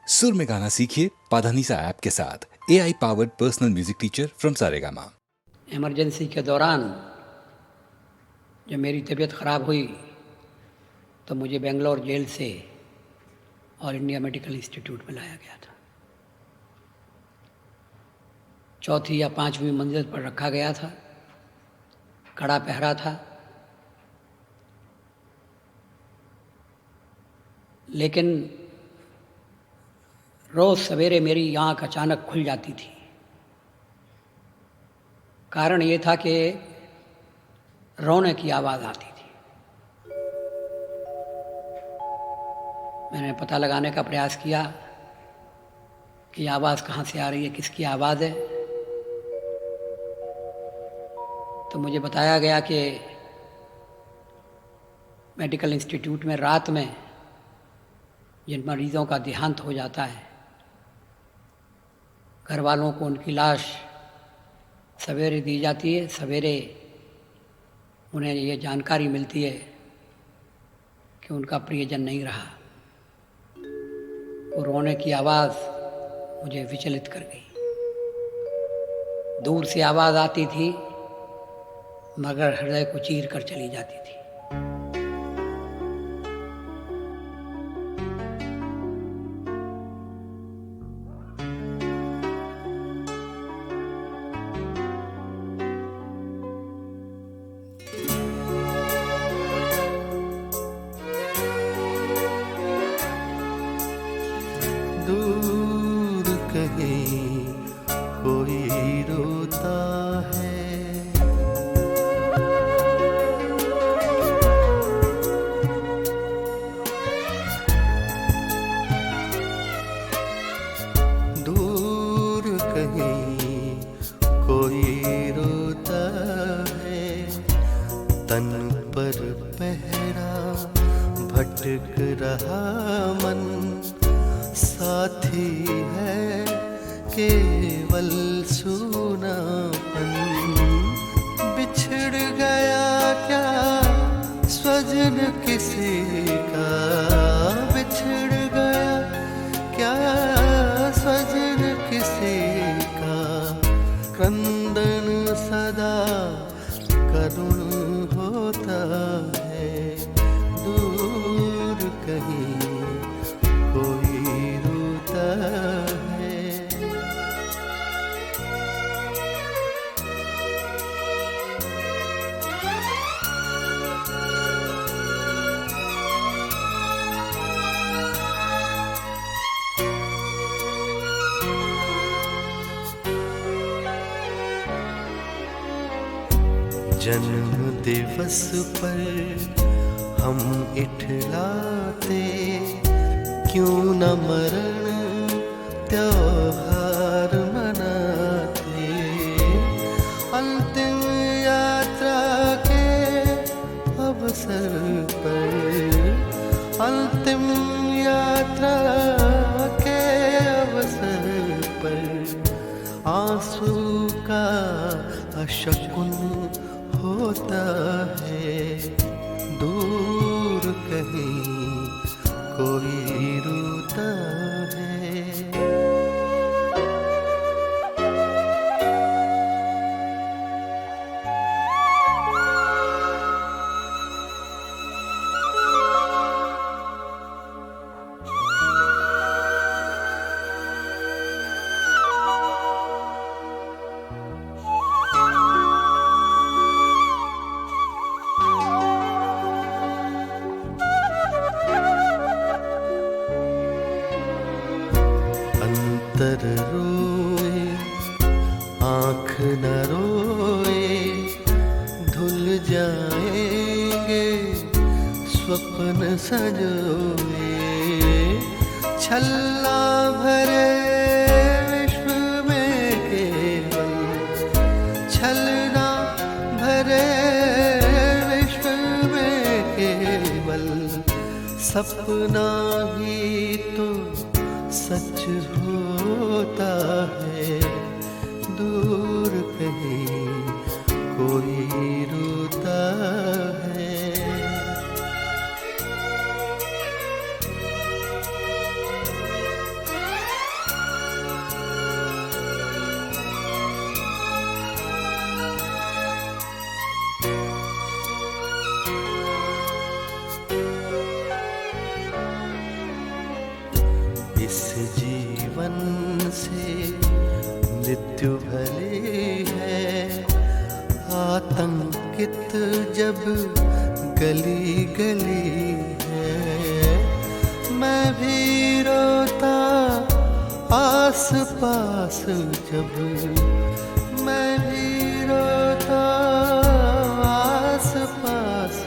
सुर में गाना सीखिए पाधानीसा ऐप के साथ। AI powered personal music teacher from Saregama. Emergency के दौरान जब मेरी तबीयत ख़राब हुई तो मुझे बेंगलोर जेल से ऑल इंडिया मेडिकल इंस्टीट्यूट में लाया गया था। चौथी या पांचवी मंजिल पर रखा गया था। कड़ा पहरा था, लेकिन रोज़ सवेरे मेरी आँख अचानक खुल जाती थी। कारण ये था कि रोने की आवाज़ आती थी। मैंने पता लगाने का प्रयास किया कि आवाज़ कहाँ से आ रही है, किसकी आवाज़ है। तो मुझे बताया गया कि मेडिकल इंस्टीट्यूट में रात में जिन मरीज़ों का देहांत हो जाता है, घर वालों को उनकी लाश सवेरे दी जाती है। सवेरे उन्हें ये जानकारी मिलती है कि उनका प्रियजन नहीं रहा। वो रोने की आवाज़ मुझे विचलित कर गई। दूर से आवाज़ आती थी मगर हृदय को चीर कर चली जाती थी। दूर कहीं कोई रोता है, दूर कहीं कोई रोता है। तन पर पहरा भटक रहा मन, साथी है केवल सूनापन। बिछड़ गया क्या स्वजन किसी का, बिछड़ गया क्या स्वजन किसी का। क्रंदन सदा करुण होता है, दूर कहीं कोई रोता है। जन्म दिवस पर हम इठलाते, क्यों न मरण त्योहार मनाते। अंतिम यात्रा के अवसर पर, अंतिम यात्रा के अवसर पर आंसू का अशकुन होता है। दूर कहीं कोई रोता है। अंतर रोए आँख न रोए, धुल जाएंगे स्वप्न संजोए। छल्ला भरे विश्व में केवल, छलना भरे विश्व में केवल। सपना ही तो सच होता है, दूर कहीं कोई रोता है। इस जीवन से मृत्यु भले है, आतंकित जब गली गली है। मैं भी रोता आस पास जब, मैं भी रोता आस पास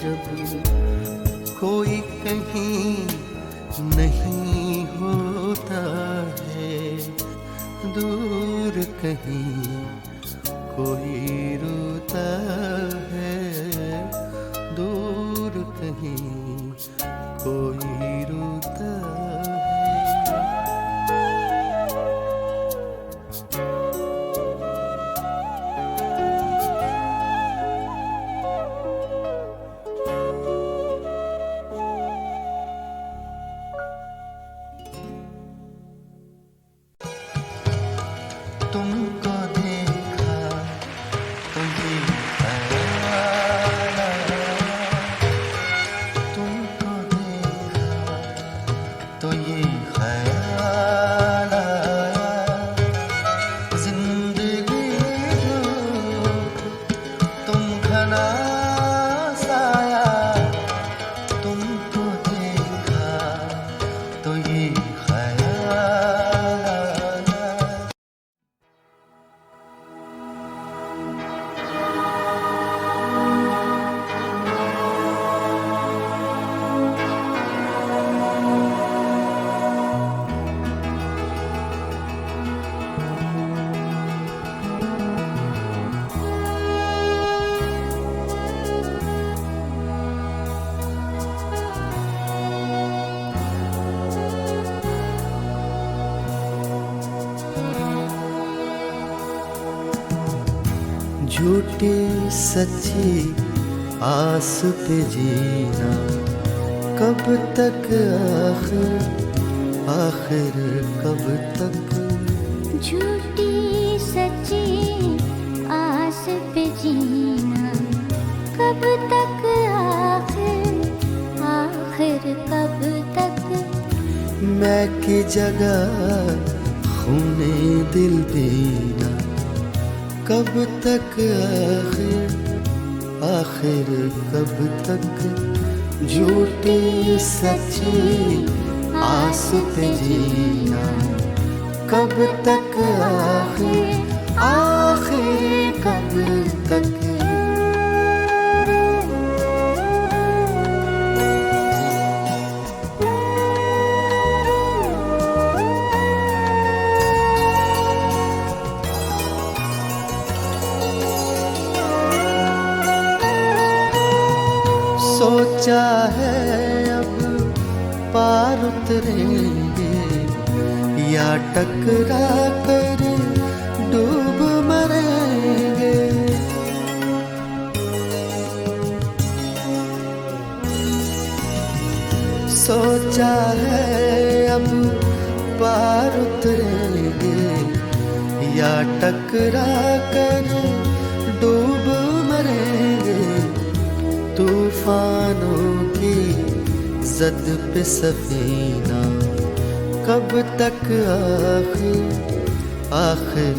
जब, कोई कहीं नहीं होता है, दूर कहीं कोई रोता है, दूर कहीं कोई रोता है। तुमको देखा तो ये ख्याल आया, तुमको देखा तो ये ख्याल आया, जिंदगी धूप तुम घना साया, तुमको देखा तो ये ख्याल आया। झूठी सच्ची आस पे जीना कब तक, आखिर कब तक। झूठी सच्ची आस पे जीना कब तक, आखिर कब तक। मैं की जगह खूने दिल पीना कब तक, आखिर कब तक। झूठी सच्ची आस पे जीना कब तक, आखिर कब तक। सोचा है अब पार उतरेंगे या टकरा कर डूब मरेंगे। सोचा है अब पार उतरेंगे या टकरा कर डूब मरेंगे। तूफानों की जद पे सफीना कब तक, आखिर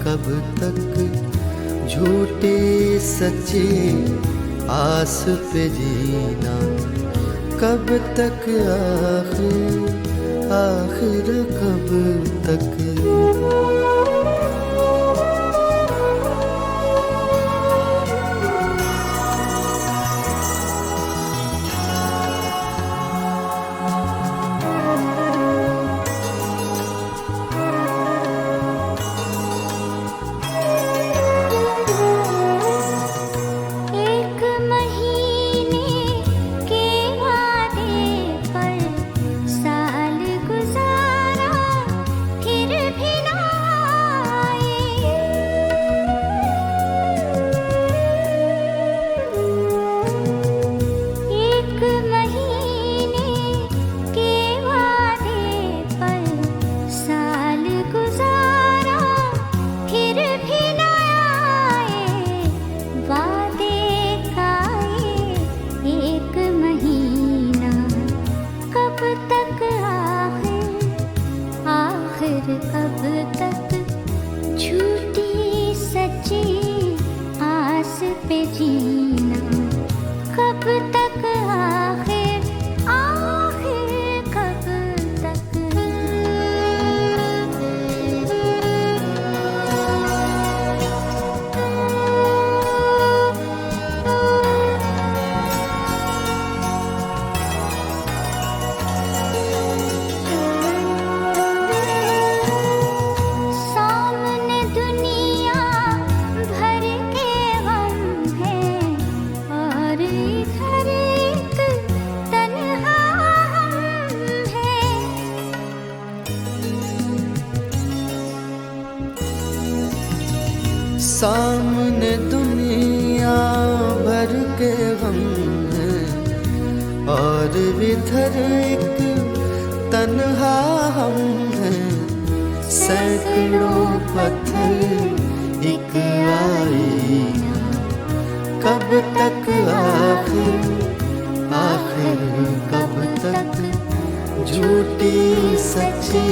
कब तक। झूठी सच्ची आस पे जीना कब तक, आखिर कब तक। साल गुजारा फिर भी ना सामने दुनिया भर के गम हैं और इधर एक तन्हा हम हैं। सैकड़ों पत्थर एक आईना, कब तक आखिर आखिर कब तक झूठी सच्ची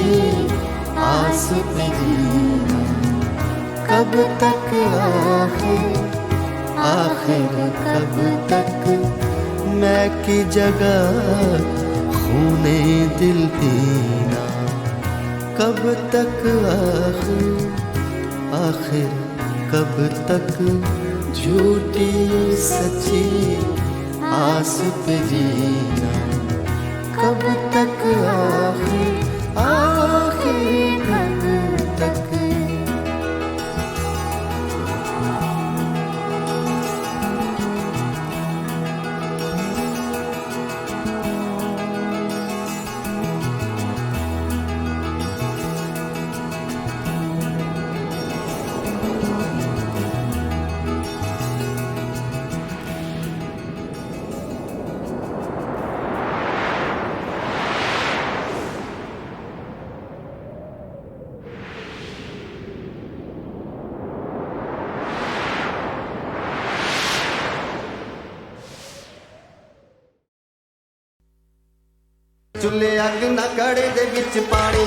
आस पे जीना। कब तक आखिर आखिर कब तक मैं की जगह खूने दिल पीना। कब तक आखिर आखिर कब तक झूठी सच्ची आस पे जीना। कब तक आखिर आखिर कब तक। चुल्हे अग ना कड़े दे विच पानी,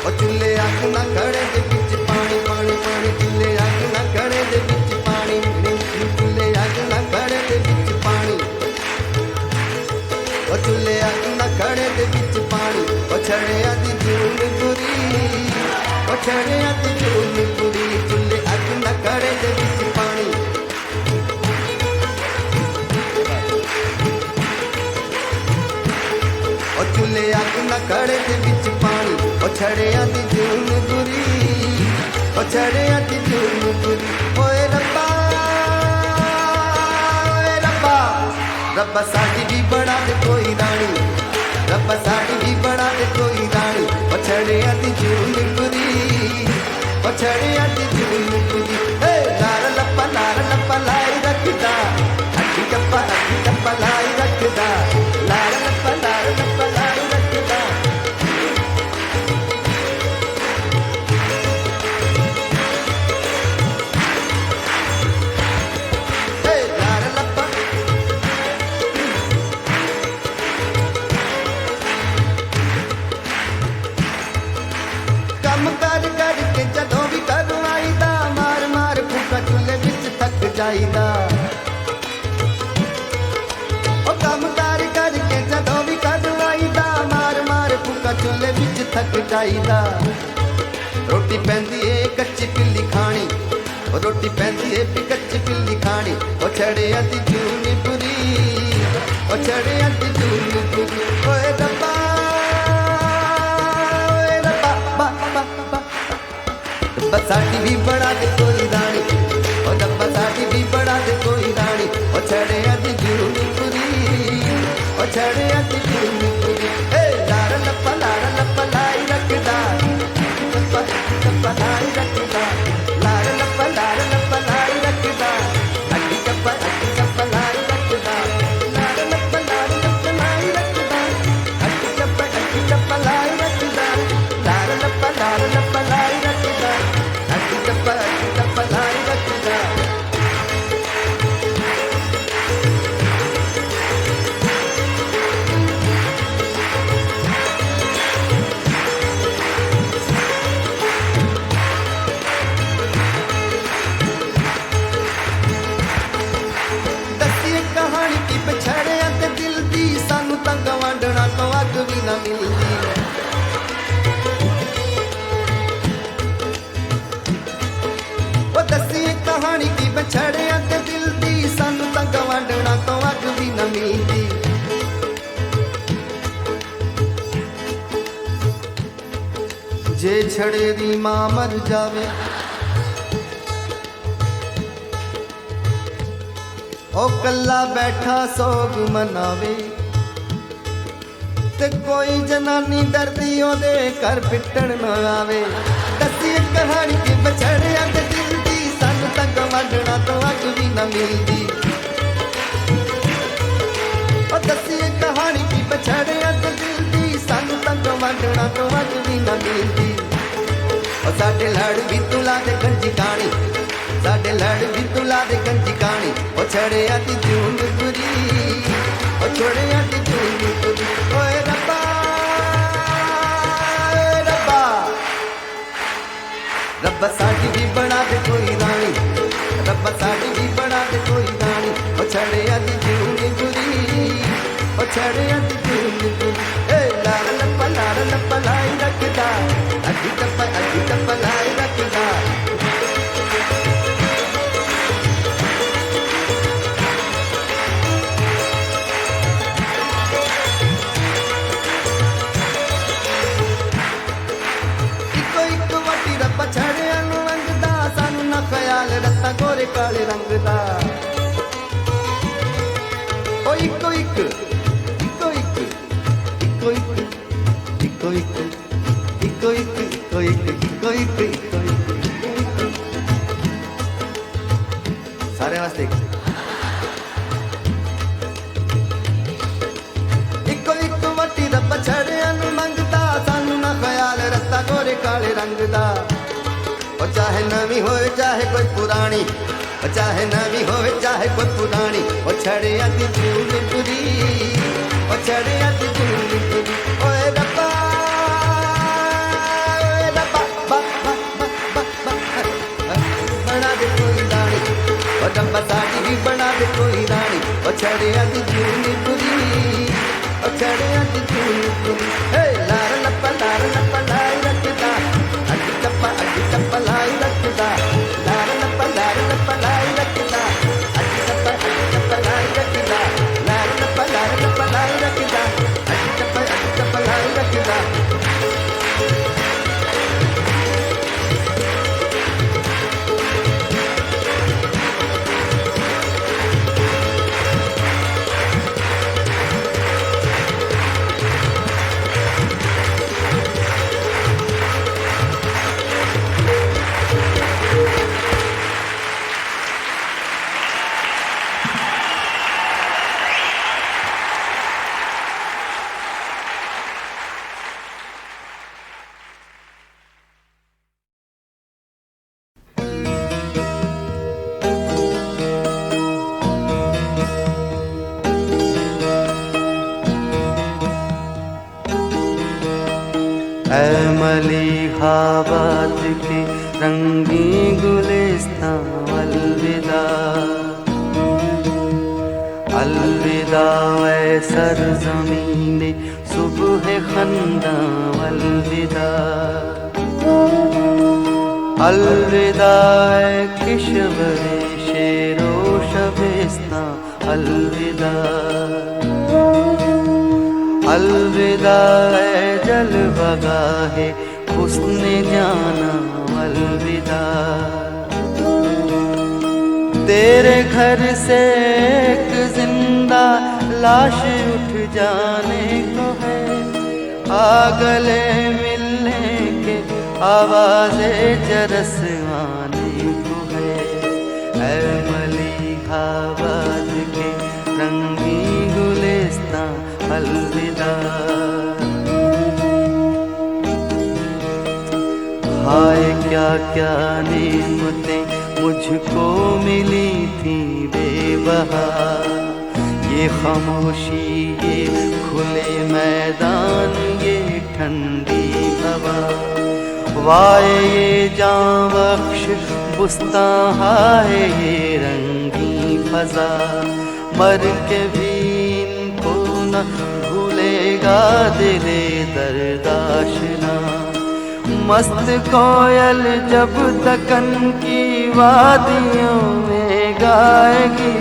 ओ चुल्हे अग ना कड़े दे विच पानी पानी पानी। चुल्हे अग ना कड़े दे विच पानी, चुल्हे अग ना कड़े दे विच पानी। ओ चुल्हे अग ना कड़े दे विच पानी। ओ छड़िया दी जून बुरी, ओ छड़िया दी जून बुरी। चुल्हे अग ना कड़े दे विच पानी। ओ चुल्हे अग ना कड़े दे विच पानी। ओ छड़िया दी जून बुरी, ओ छड़िया दी जून बुरी। ओए रब्बा रब्बा साडी भी बना दे कोई रानी, रब्बा साडी भी बना दे कोई रानी। ओ छड़िया दी जून बुरी, ओ छड़िया दी जून बुरी। हे लारा लप्पा लाई रखदा, अड्डी टप्पा लाई रखदा। लारा लप्पा लाई रखदा। हे लारा लप्पा कम कर करके जदों भी घरों आईदा, मार मार फूका चुल्हे विच थक जाईदा। ओ कम कर करके जदों भी घरों आईदा, मार मार फूका चुल्हे विच थक जाईदा। रोटी पैंदी ए कच्ची पिल्ली खानी, ओ रोटी पैंदी ए कच्ची पिल्ली खानी। ओ छड़िया दी जून बुरी, ओ छड़िया दी जून बुरी। ओए रब्बा साडी भी बड़ा दे कोई रानी, ओ डब्बा साडी भी बड़ा दे कोई रानी। ओ छड़िया दी जून बुरी, ओ छड़िया दी जून बुरी। ए लारा लप्पा लाई रखदा, टप्पा लाई रखदा। लारा लप्पा लाई रखदा, अड्डी टप्पा लाई रखदा। लारा लप्पा लाई रखदा, अड्डी टप्पा लाई रखदा। लारा लप्पा लाई रखदा, अड्डी टप्पा लाई रखदा। दस्सिए कहानी की पछड़िया ते दिल दी, सानू तां गवांढणा तो अग भी ना मिलदी। ओ दस्सिए कहानी की पछड़िया ते दिल दी, सानू तां गवांढणा तो अग भी ना मिलदी। जे छड़े दी मां मर जावे, ओ कल्ला बैठा सोग मनावे ते कोई जनानी डरदी ओदे घर पिटण ना आवे। दसी कहानी की बछड़िया ते दिल दी सन तक वंडना तो अग भी ना मिलदी। ओ दसी कहानी की बछड़िया ते दिल दी सन तक वंडना तो अग भी ना मिलदी। ओ साडे लड़ भी तुला दे गंजी कानी, साडे लड़ भी तुला दे गंजी कानी। ओ छड़िया दी जून गुरी, ओ छोड़िया दी जून गुरी। ओए रब्बा रब्बा रब्बा साडी भी बना दे कोई रानी, रब्बा साडी भी बना दे कोई रानी। ओ छड़िया दी जून गुरी, ओ छड़िया दी जून गुरी। ए लाल लप्पा लाई रखदा, अड्डी टप्पा लाई रखदा। छड़िया नूं वंडदा सानू ना ख्याल रत्ता गोरे काले रंग दा। ओ इको इक इको इक इको इक इको इक इको इक इको इक इको इक इको इक। सारे वास्ते इको इक वटी रब्बा छड़िया नूं मंगदा सानू ना ख्याल रत्ता गोरे काले रंग दा। ओ चाहे नवी होए चाहे कोई पुरानी, ओ चाहे नवी होए चाहे कोई पुरानी। ओ छड़िया दी जून गुरी, ओ छड़िया दी जून गुरी। ओए रब्बा बा बा बा बा बना दे कोई रानी, ओ रब्बा साडी भी बना दे कोई रानी। ओ छड़िया दी जून गुरी, ओ छड़िया दी जून गुरी। हे लार लप्पा लाई रखदा, अड्डी टप्पा लाई रखदा। लार लप्पा लाई रखदा, अड्डी टप्पा लाई रखदा। लार लप्पा लाई रखदा, अड्डी टप्पा लाई रखदा। ऐ मलिहाबाद के रंगी गुलिस्तां अलविदा, अलविदा ऐ सरज़मीने सुबह खंदा अलविदा, अलविदा ऐ किशवरे शेरो शबिस्तां अलविदा, अलविदा ऐ जलवगाहे हुस्ने जाना अलविदा। तेरे घर से एक जिंदा लाश उठ जाने को है, आ गले मिलने के आवाज़े जरस आने को है। ऐ मलिहाबाद के रंगी गुलिस्तां अलविदा। हाय क्या क्या नेमतें मुझको मिली थी बेबहा, ये खामोशी ये खुले मैदान ये ठंडी हवा, वाए ये जां बख्श बुस्तां हाय ये रंगी फजा, मर के भी इनको न भूलेगा दिले दर्दाशना। मस्त कोयल जब दक्कन की वादियों में गाएगी,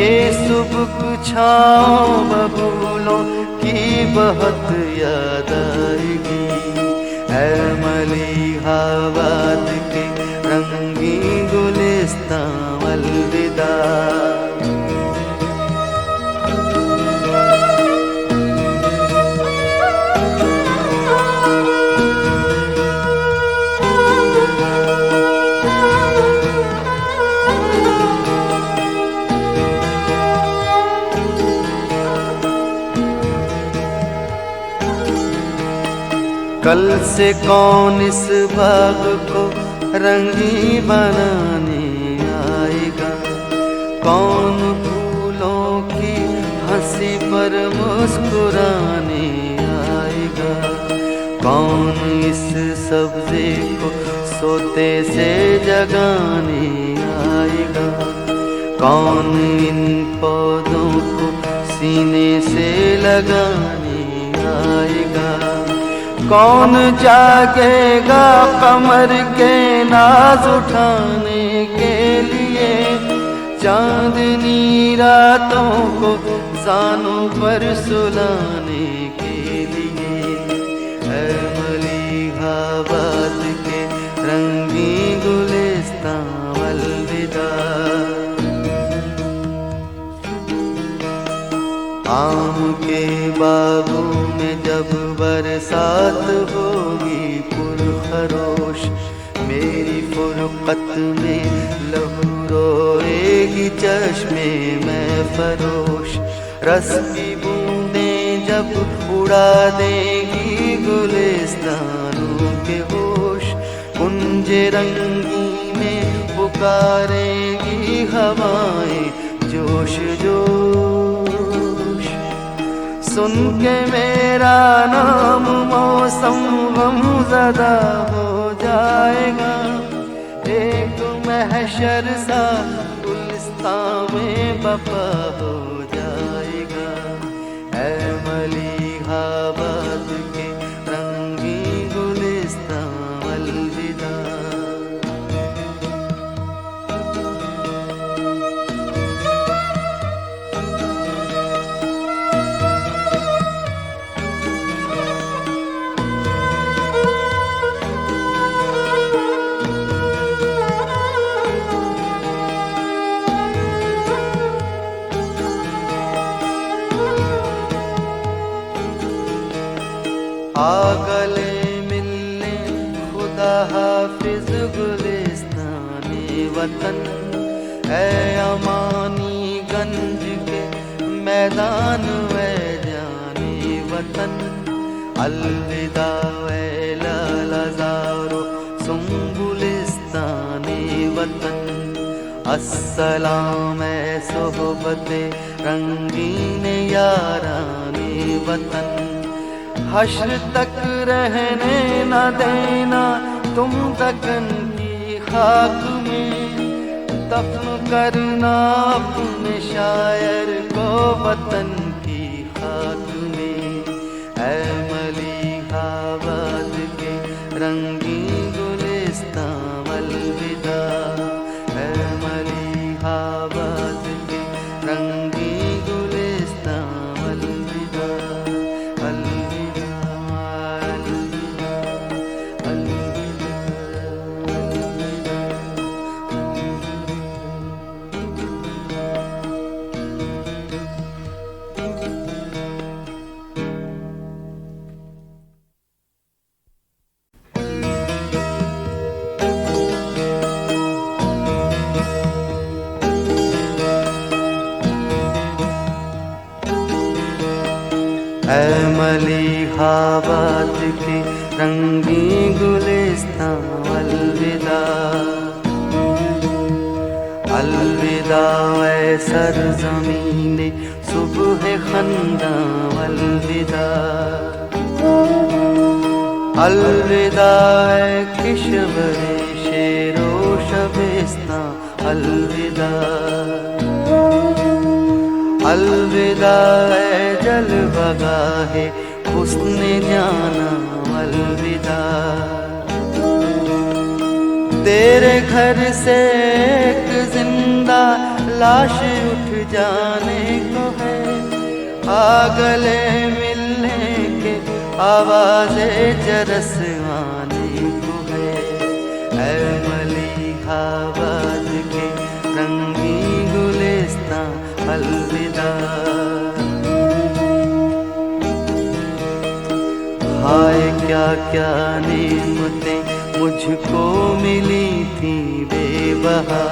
ये सुबह छाँव बबूलों की बहुत याद आएगी। ऐ मलिहाबाद के रंगी गुलिस्तां अलविदा। कल से कौन इस बाग को रंगी बनाने आएगा, कौन फूलों की हंसी पर मुस्कुराने आएगा, कौन इस सब्ज़े को सोते से जगाने आएगा, कौन इन पौधों को सीने से लगाने आएगा, कौन जागेगा कमर के नाज उठाने के लिए, चांदनी रातों को जानों पर सुलाने के लिए। ऐ मलिहाबाद के रंगी गुलिस्तां अलविदा। आम के बागों में जब बरसात होगी पुरखरोश, मेरी फुरकत में लहू रोएगी चश्मे में फरोश, रस की बूंदें जब उड़ा देगी गुलिस्तानों के होश, कुंजे रंगी में पुकारेगी हवाएं जोश जोश। सुन के मेरा नाम मौसम गमज़दा हो जाएगा, एक महशर सा गुलिस्तां में बपा हो जाएगा। ऐ मलिहाबाद के रंगी गुलिस्तां अलविदा। आ गले मिलने खुदा हाफिज गुलिस्ताने वतन, ऐ अमानी गंज के मैदान ऐ जाने वतन, अलविदा ऐ लालाज़ारो सुम्बुलिस्ताने वतन, अस्सलाम ऐ सोहबते रंगीन याराने वतन, हश्र तक रहने न देना तुम दकन की खाक में, दफन करना अपने शायर को वतन की खाक में। ऐ मलिहाबाद के रंगी गुलिस्तां अलविदा। ऐ मलिहाबाद के रंगी गुलिस्तां अलविदा। ऐ मलिहाबाद के रंगी गुलिस्तां अलविदा। अलविदा ऐ सरज़मीने सुबह खंदा अलविदा। अलविदा ऐ किश्वरे शेरो शबिस्तां अलविदा। अलविदा ऐ जलवगाहे हुस्ने जाना अलविदा। तेरे घर से एक जिंदा लाश उठ जाने को है, आ गले मिलने के आवाज़े जरस आने को है। ऐ मलिहाबाद के रंगी गुलिस्तां अलविदा। हाय क्या क्या नेमतें मुझको मिली थी बेबहा,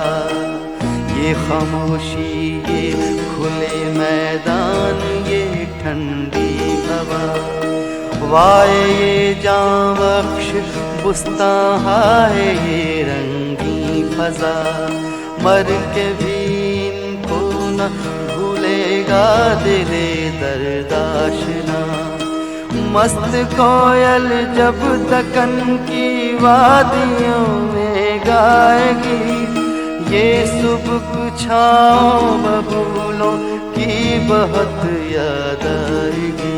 ये खामोशी ये खुले मैदान ये ठंडी हवा। वाए ये जां बख्श बुस्तां हाय ये रंगी फजा, मर के भी इनको न भूलेगा दिले दर्दाशना। मस्त कोयल जब दक्कन की वादियों में गाएगी, ये सुबह छाँव बबूलों की बहुत याद आएगी।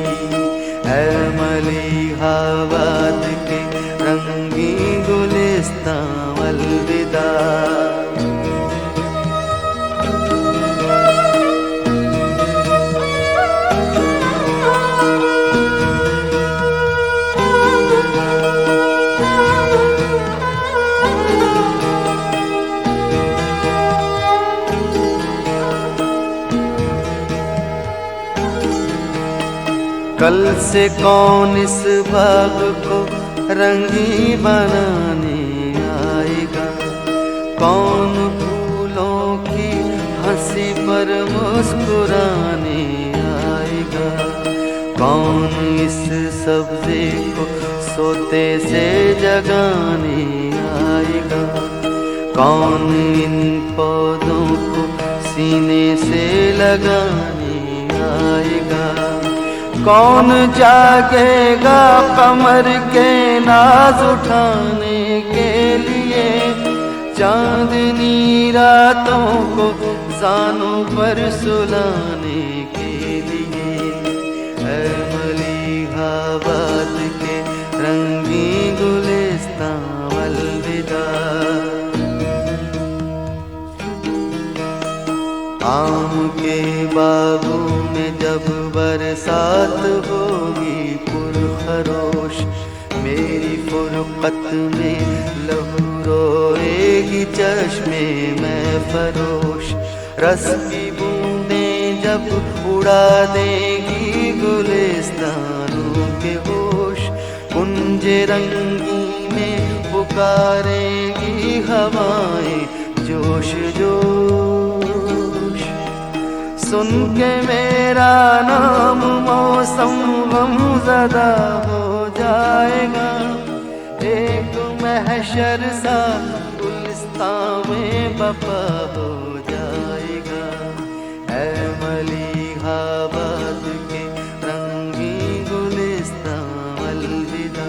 ऐ मलिहाबाद के रंगीन गुलिस्तां अलविदा। कल से कौन इस बाग को रंगी बनाने आएगा, कौन फूलों की हंसी पर मुस्कुराने आएगा, कौन इस सब्ज़े को सोते से जगाने आएगा, कौन इन पौधों को सीने से लगाने आएगा, कौन जागेगा कमर के नाज उठाने के लिए, चांदनी रातों को जानों पर सुलाने के लिए। ऐ मलिहाबाद के रंगीन गुलिस्तां अलविदा। आम के बागों में जब बरसात होगी पुरखरोश, मेरी फुरकत में लहू रोएगी चश्मे में फरोश। रस की बूंदें जब उड़ा देगी गुलिस्तानों के होश, कुंज रंगी में पुकारेगी हवाएं जोश जोश। सुन के मेरा नाम मौसम गमज़दा हो जाएगा, एक महशर सा गुलिस्तां में बपा हो जाएगा। ऐ मलिहाबाद के रंगीन गुलिस्तां अलविदा।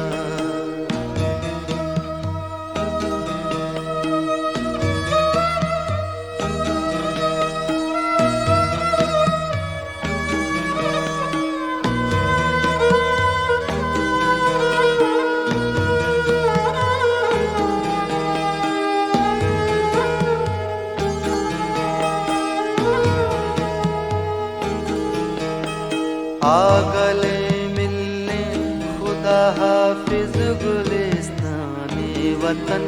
आगले मिलने खुदा हाफिज गुलिस्ताने वतन।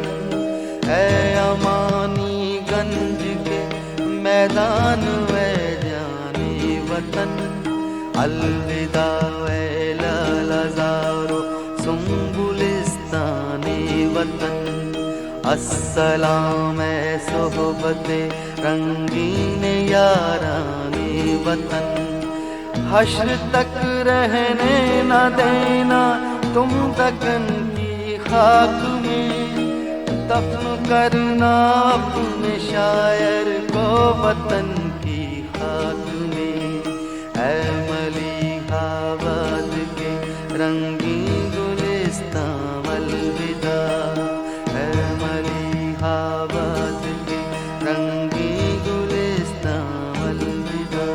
ऐ अमानी गंज के मैदान वे जाने वतन। अलविदा ऐ लालज़ारो सुम्बुलिस्ताने वतन। अस्सलाम ऐ सोहबते रंगीन याराने वतन। हश्र तक रहने न देना तुम दक्कन की खाक में, दफन करना अपने शायर को वतन की खाक में। ऐ मलिहाबाद के रंगीन गुलिस्तां अलविदा। ऐ मलिहाबाद के रंगीन गुलिस्तां अलविदा।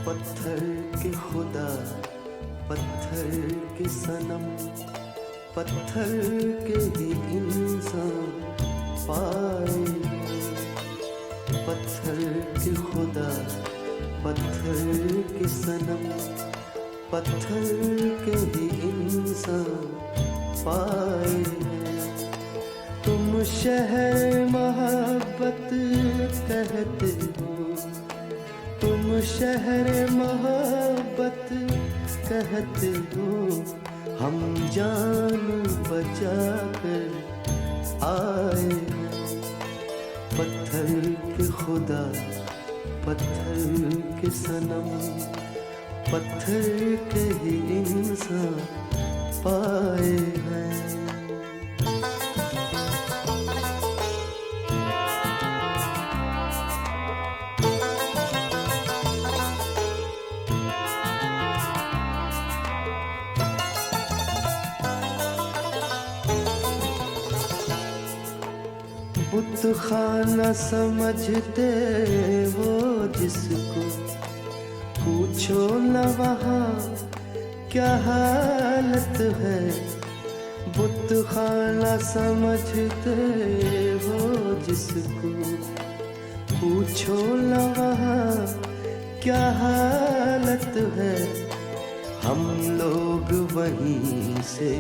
पत्थर के खुदा, पत्थर के सनम, पत्थर के ही इंसान पाए। पत्थर के खुदा, पत्थर के सनम, पत्थर के ही इंसान पाए हैं। तुम शहर मोहब्बत कहते हो, तुम शहर मोहब्बत कहते हो, हम जान बचा कर आए हैं। पत्थर के खुदा, पत्थर के सनम, पत्थर के ही इंसान पाए हैं। बुत खाना समझते हो जिसको, पूछो न वहाँ क्या हालत है। बुत खाना समझते हो जिसको, पूछो न वहाँ क्या हालत है। हम लोग वहीं से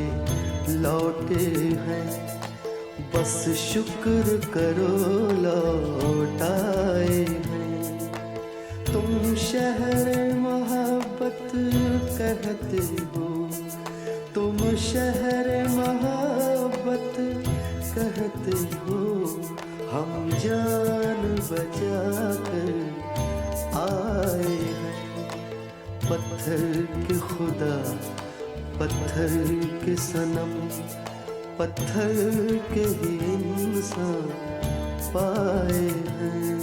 लौटे हैं, बस शुक्र करो लौट आए हैं। तुम शहर मोहब्बत कहते हो, तुम शहर मोहब्बत कहते हो, हम जान बचा कर आए हैं। पत्थर के खुदा, पत्थर के सनम, पत्थर के ही इंसान पाए हैं।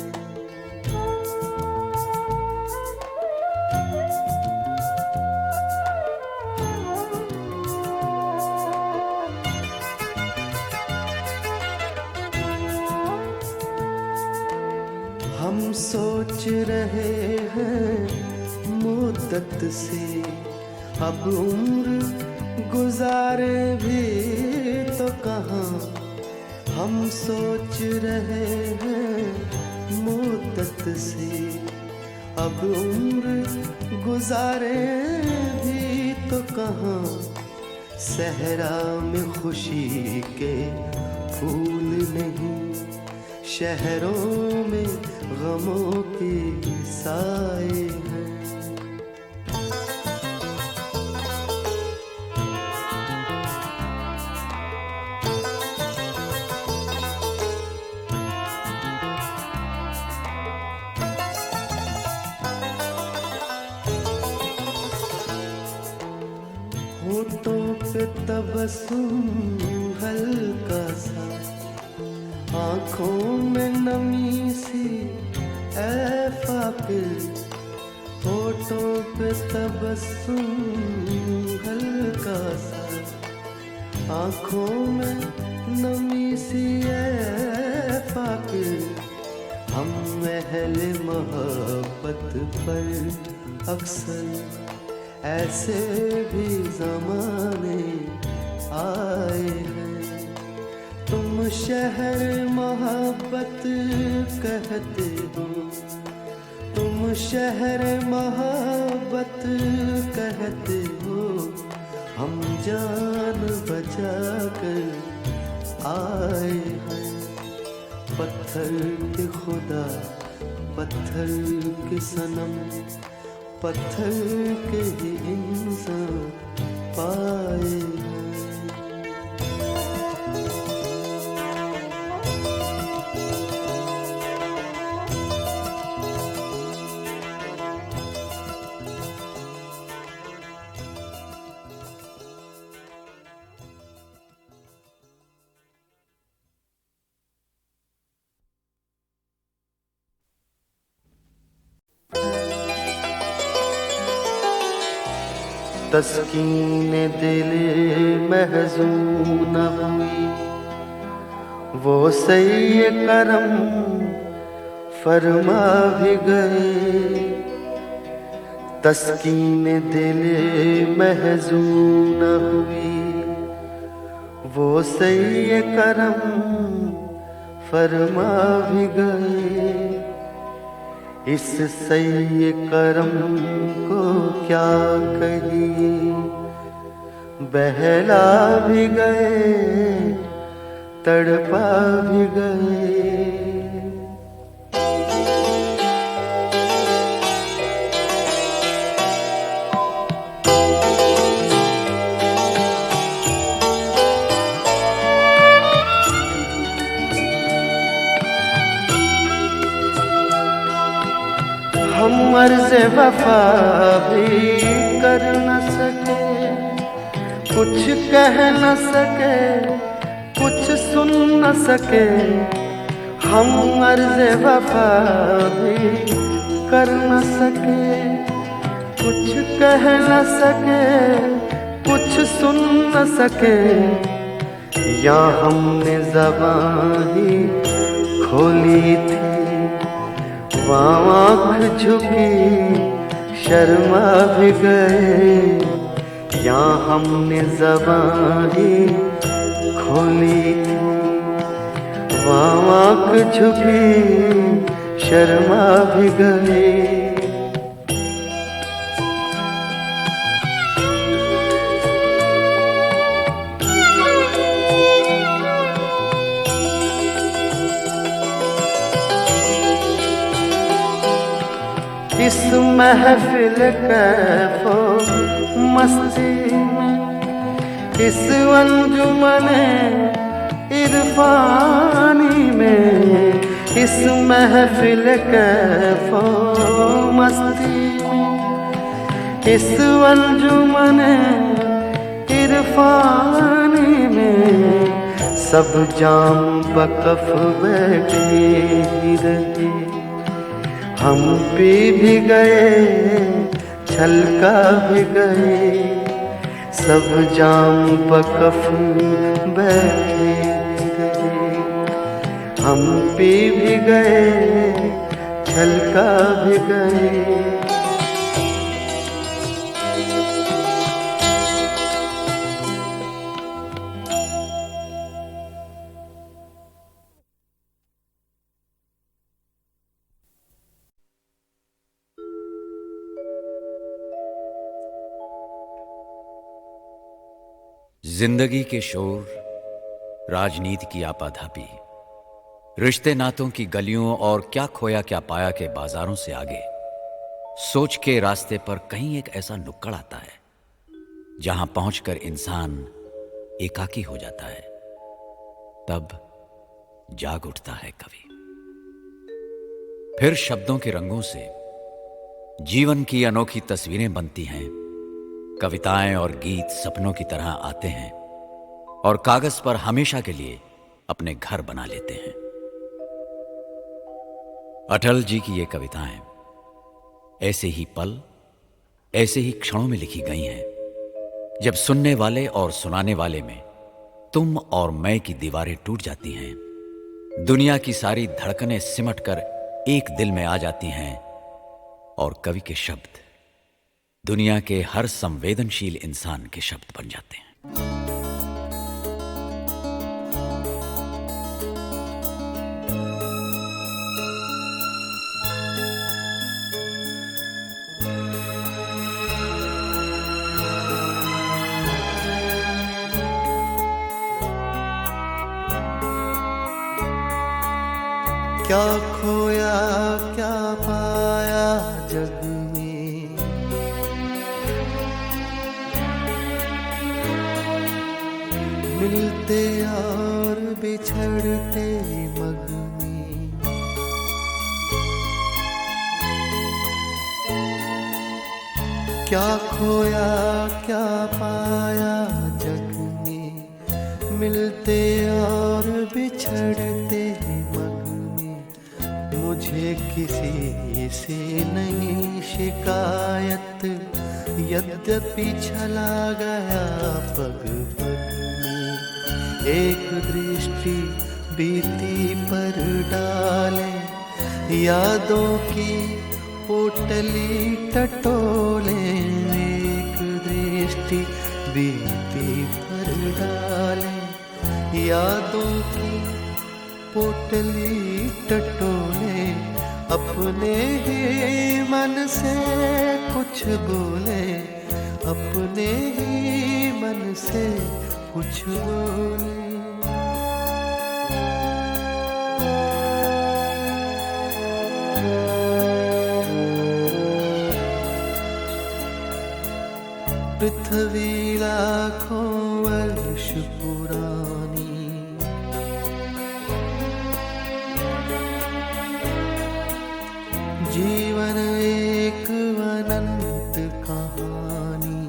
हम सोच रहे हैं मुद्दत से, अब उम्र गुजारे भी तो कहाँ। हम सोच रहे हैं मुद्दत से, अब उम्र गुजारे भी तो कहाँ। सहरा में खुशी के फूल नहीं, शहरों में गमों के साए हैं। होठों पे तबस्सुम हल्का सा, आँखों में नमी सी ऐ फाकिर। होठों पे तबस्सुम हल्का सा, आँखों में नमी सी ऐ फाकिर। हम अहले मोहब्बत पर अक्सर ऐसे भी ज़माने आए हैं। तुम शहर मोहब्बत कहते हो, तुम शहर मोहब्बत कहते हो, हम जान बचा कर आए हैं। पत्थर के खुदा, पत्थर के सनम, पत्थर के ही इंसान पाए हैं। तस्कीन दिल महज़ून हुई, वो सही करम फरमा भी गए। तस्कीन दिल महज़ून हुई, वो सही करम फरमा भी गए। इस सही करम को क्या कहिए, बहला भी गए तड़पा भी गए। हम अर्ज़े वफा भी कर न सके, कुछ कह न सके, कुछ सुन न सके। हम अर्ज़े वफा भी कर न सके, कुछ कह न सके, कुछ सुन न सके। या हमने ज़बान ही खोली थी, आँख झुकी शर्मा भी गए। या हमने ज़बान ही खोली थी, आँख झुकी शर्मा भी गए। इस महफिल कैफो मस्ती में, इस अंजुमने इरफानी में, इस महफिल कैफो मस्ती में, इस अंजुमने इरफानी में, सब जाम बकफ बैठी रही। हम पी भी गए छलका भी गए, सब जाम बकफ बैठे गए। हम पी भी गए छलका भी गए। जिंदगी के शोर, राजनीति की आपाधापी, रिश्ते नातों की गलियों और क्या खोया क्या पाया के बाजारों से आगे, सोच के रास्ते पर कहीं एक ऐसा नुक्कड़ आता है जहां पहुंचकर इंसान एकाकी हो जाता है। तब जाग उठता है कवि। फिर शब्दों के रंगों से जीवन की अनोखी तस्वीरें बनती हैं। कविताएं और गीत सपनों की तरह आते हैं और कागज पर हमेशा के लिए अपने घर बना लेते हैं। अटल जी की ये कविताएं ऐसे ही पल, ऐसे ही क्षणों में लिखी गई हैं जब सुनने वाले और सुनाने वाले में तुम और मैं की दीवारें टूट जाती हैं, दुनिया की सारी धड़कनें सिमट कर एक दिल में आ जाती हैं और कवि के शब्द दुनिया के हर संवेदनशील इंसान के शब्द बन जाते हैं। क्या खोया क्या पाया जग में, मिलते और बिछड़ते मग में। क्या खोया क्या पाया जग में, मिलते और बिछड़ते मग में। मुझे किसी से नहीं शिकायत, यद्यपि छला गया पग पग में। एक दृष्टि बीती पर डाले, यादों की पोटली टटोले। एक दृष्टि बीती पर डाले, यादों की पोटली टटोले। अपने ही मन से कुछ बोले, अपने ही मन से कुछ बोले। पृथ्वी लाखों वर्ष पुरानी, जीवन एक अनंत कहानी।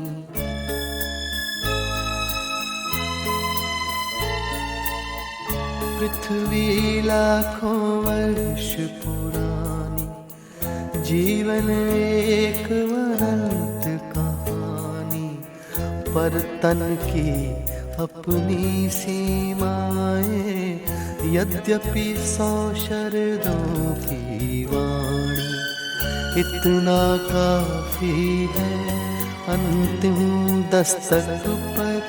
पृथ्वी लाखों वर्ष पुरानी, जीवन एक अनंत कहानी। पर तन की अपनी सीमाएं, यद्यपि 100 शरदों की वाणी। इतना काफी है अंतिम दस्तक पर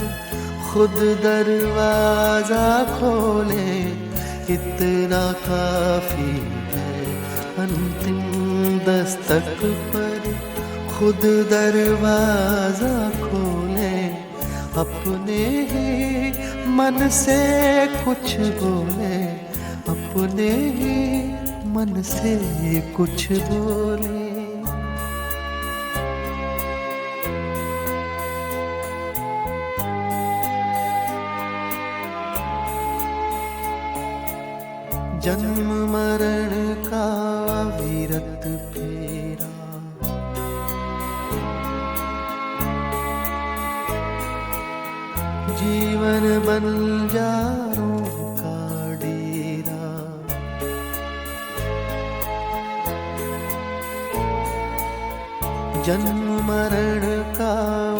खुद दरवाजा खोले। इतना काफी है अंतिम दस्तक पर खुद दरवाजा खोले। अपने ही मन से कुछ बोले, अपने ही मन से कुछ बोले। जन्म मरण का अविरत फेरा, जीवन बंजारों का डेरा। जन्म मरण का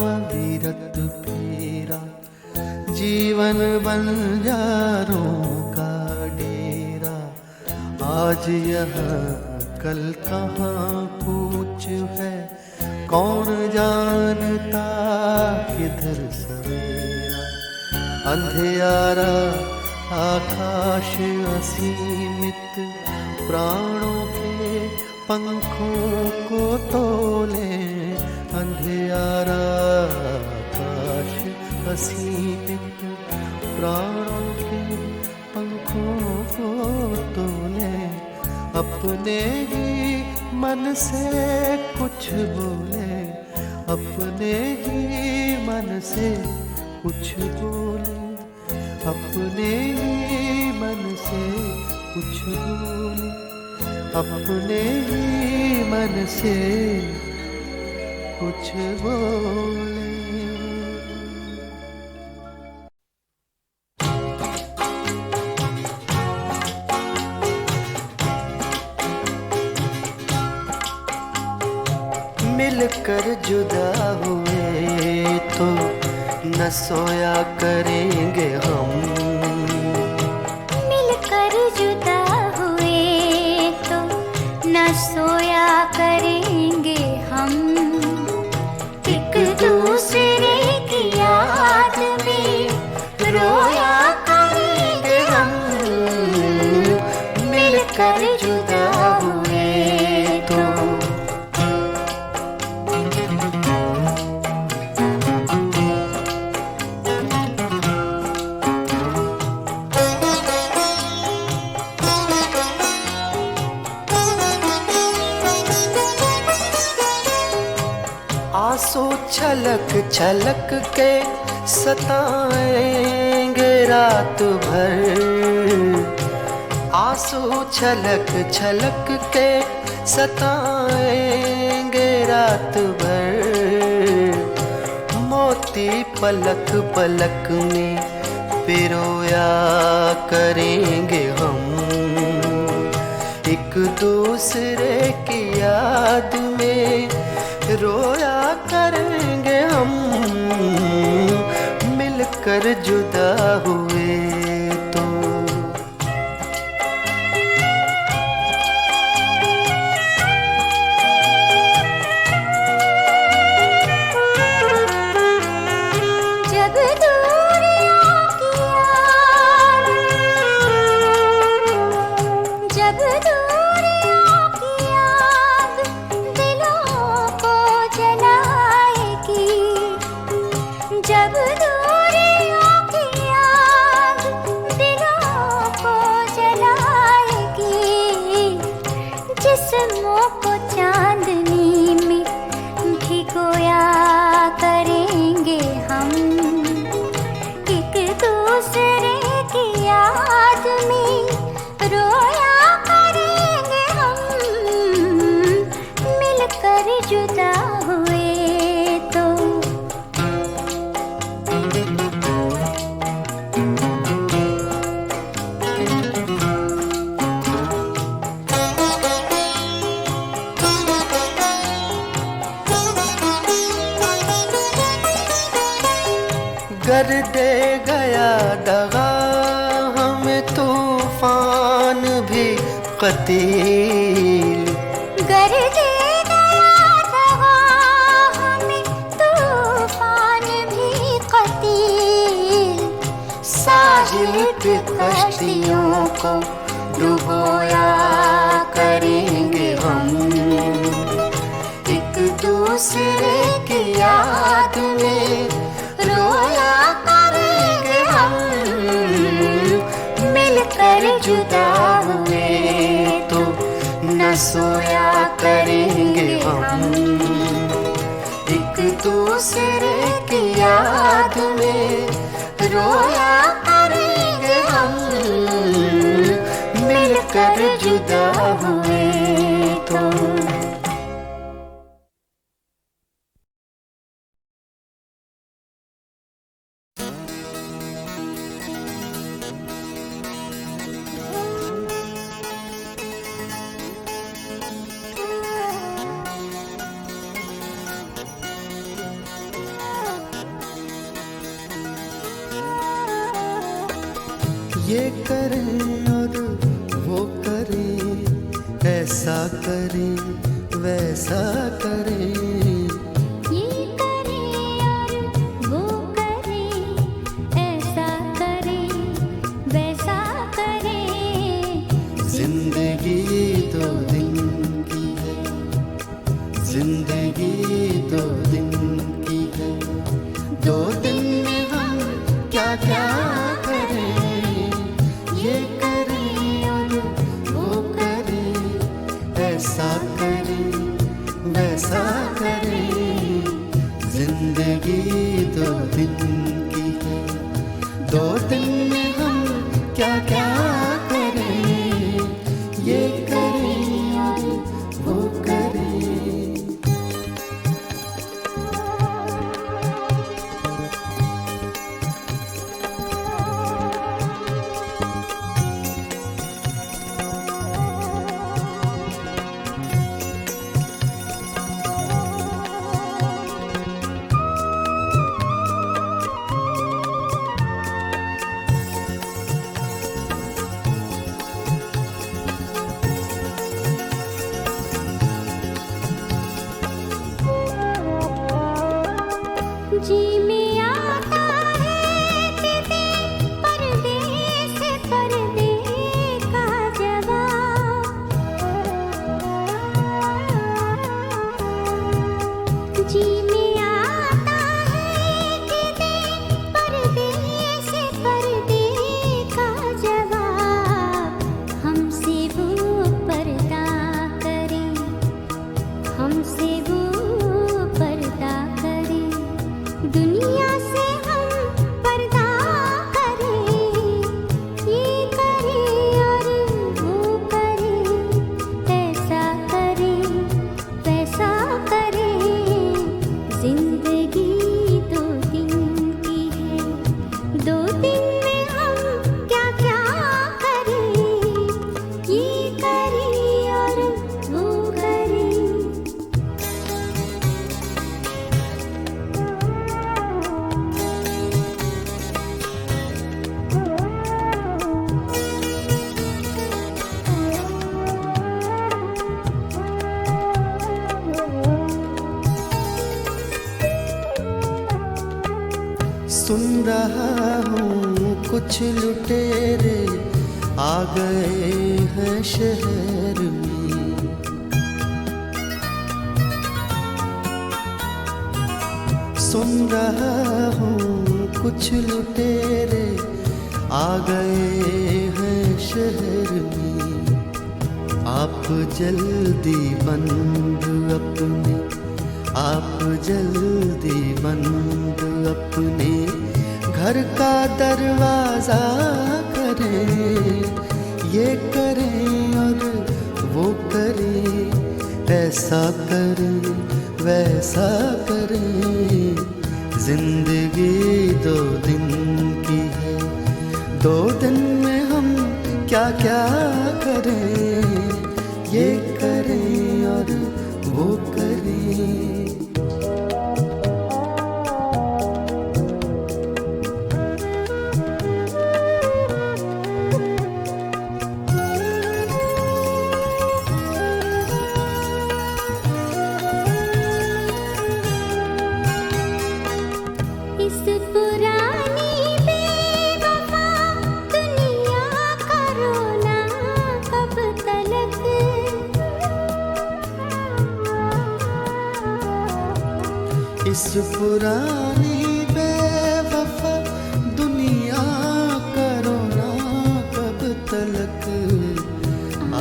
अविरत फेरा, जीवन बंजारों का डेरा। आज यहाँ कल कहाँ पूछ है, कौन जानता किधर सवेरा। अंधियारा आकाश असीमित, प्राणों के पंखों को तोले। अंधियारा आकाश असीमित, प्राणों के पंखों को तोले। अपने ही मन से कुछ बोले, अपने ही मन से कुछ बोले। अपने ही मन से कुछ बोले, अपने ही मन से कुछ बोले। मिलकर जुदा हुए तो न सोया करेंगे हम। मिलकर जुदा हुए तो न सोया करेंगे हम। एक दूसरे की याद में रोया करेंगे हम। मिलकर जुदा हुए तो आंसू छलक छलक के सताएंगे रात भर। आंसू छलक छलक के सताएंगे रात भर। मोती पलक पलक में पिरोया करेंगे हम। एक दूसरे की याद में रोया करेंगे हम। मिलकर जुदा हुए तो जब दूरियों की याद, जब दूरियों की जब दूरियों की आग दिलों को जलाएगी, जिस्मों को चांदनी में भिगोया करेंगे हम, एक दूसरे की याद में रोया करेंगे हम, मिलकर जुदा हुए तो। कर दे गया दगा हमें तूफान भी कतील, कर दे गया दगा हमें तूफान भी कतील, साहिल पे कश्तियों को डुबोया करेंगे हम, एक दूसरे की याद में रोया करेंगे हम, मिलकर जुदा हुए तो न सोया करेंगे हम, एक दूसरे की याद में रोया करेंगे हम, मिलकर जुदा हुए तो। ये करें और वो करें, ऐसा करें वैसा करें, ये करें और वो करें, ऐसा करें वैसा करें, जिंदगी दो दिन की है, जिंदगी दो दिन की है, 2 दिन में हम क्या क्या करें, ये करें और वो करें, ऐसा करें वैसा करें, जिंदगी 2 दिन की है, 2 दिन में हम क्या क्या करें, ये करें और वो करें। जी में आता है किसी परदेस पर्दे का जवाब, जी में आता है किसी परदेस पर्दे का जवाब, हमसे वो पर्दा करे, हमसे वो पर्दा करे, दुनिया से हम पर्दा करें, ये करें और वो करें, ऐसा करें वैसा करें, जिंदगी 2 दिन की है, 2 दिन में हम क्या क्या करें, ये करें और वो करें। सुन रहा हूँ कुछ लुटेरे आ गए हैं शहर में, सुन रहा हूँ कुछ लुटेरे आ गए हैं शहर में। आप जल्दी बंद अपने, आप जल्दी बंद अपने घर का दरवाजा करें। ये करें और वो करें, ऐसा करें वैसा करें। जिंदगी 2 दिन की है, 2 दिन में हम क्या क्या करें। ये करें और वो करें। इस पुरानी बेवफा दुनिया का रोना कब तलक। इस पुरानी बेवफा दुनिया का रोना कब तलक।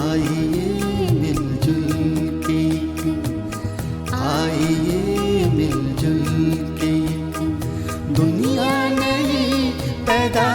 आइए मिलजुल के, आइए मिलजुल के दुनिया नई पैदा